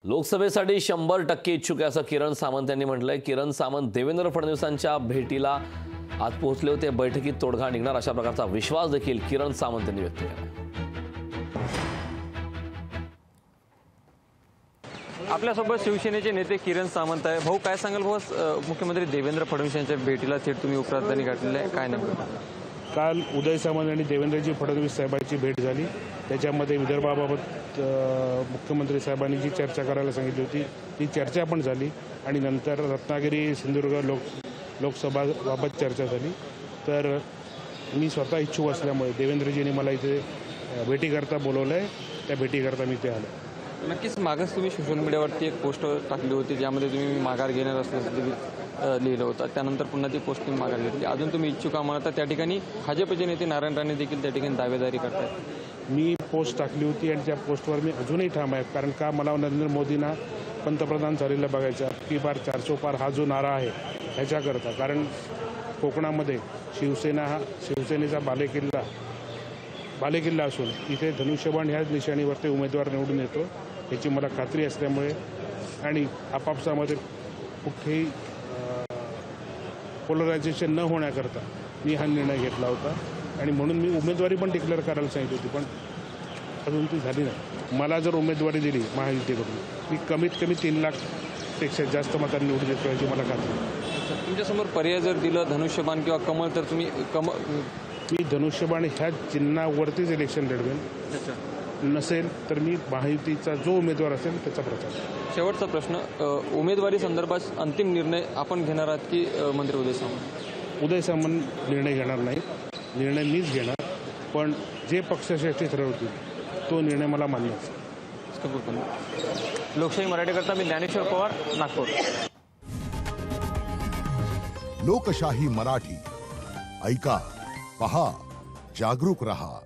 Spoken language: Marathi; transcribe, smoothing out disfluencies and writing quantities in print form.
लोकसभेसाठी 100% इच्छुक आहे असं किरण सामंत यांनी म्हटलंय। किरण सामंत देवेंद्र फडणवीसांच्या भेटीला आज पोहोचले होते। बैठकीत तोडगा निघणार अशा प्रकारचा विश्वास देखील किरण सामंत यांनी व्यक्त केला। आपल्यासोबत शिवसेनेचे नेते किरण सामंत आहे। भाऊ काय सांगाल भाऊ, मुख्यमंत्री देवेंद्र फडणवीस यांच्या भेटीला थेट तुम्ही उपराजधानी गाठलेली आहे, काय नेमकं? काल उदय सामंत आणि देवेंद्रजी फडणवीस साहेबांची भेट झाली। त्याच्यामध्ये विदर्भाबाबत मुख्यमंत्री साहेबांनी जी चर्चा करायला सांगितली होती ती चर्चा पण झाली आणि नंतर रत्नागिरी सिंधुदुर्ग लोकसभाबाबत चर्चा झाली। तर मी स्वतः इच्छुक असल्यामुळे देवेंद्रजींनी मला इथे भेटीकरता बोलवलं आहे। त्या भेटीकरता मी ते आलो। नक्कीच मागच तुम्ही सोशल मीडियावरती एक पोस्ट टाकली होती ज्यामध्ये तुम्ही माघार घेणार असल्याचं लिहिलं होतं। त्यानंतर पुन्हा ती पोस्ट तुम्ही माघार घेतली। अजून तुम्ही इच्छुक आहात तर त्या ठिकाणी भाजपचे नेते नारायण राणे देखील त्या ठिकाणी दावेदारी करतात। मी पोस्ट टाकली होती आणि त्या पोस्टवर मी अजूनही ठाम आहे, कारण का मला नरेंद्र मोदींना पंतप्रधान झालेलं बघायचं। की बार 400 पार हा जो नारा आहे ह्याच्याकरता, कारण कोकणामध्ये शिवसेनेचा बालेकिल्ला असून इथे धनुष्यबाण ह्या निशाणीवरती उमेदवार निवडून येतो याची मला खात्री असल्यामुळे आणि आपापसामध्ये कुठेही पोलरायझेशन न होण्याकरता मी हा निर्णय घेतला होता आणि म्हणून मी उमेदवारी पण डिक्लेअर करायला सांगितली होती, पण अजून ती झाली नाही। मला जर उमेदवारी दिली महायुतीकडून मी कमीत कमी 3 लाखपेक्षा जास्त मतांनी निवडून येतो याची मला खात्री आहे। तुमच्यासमोर पर्याय जर दिलं धनुष्यबाण किंवा कमळ तर तुम्ही मी धनुष्यबाण ह्या चिन्हावरतीच इलेक्शन लढवेन। नसेल तर मी महायुतीचा जो उमेदवार असेल त्याचा प्रचार। शेवटचा प्रश्न, उमेदवारी संदर्भात अंतिम निर्णय आपण घेणार आहात की मंत्री उदय सामंत? उदय सामंत निर्णय घेणार नाही, निर्णय मीच घेणार, पण जे पक्षश्रेष्ठी ठरवतील तो निर्णय मला मान्य असेल। लोकशाही मराठीकरता मी ज्ञानेश्वर पवार, नागपूर। लोकशाही मराठी ऐका, पहा, जागरूक रहा।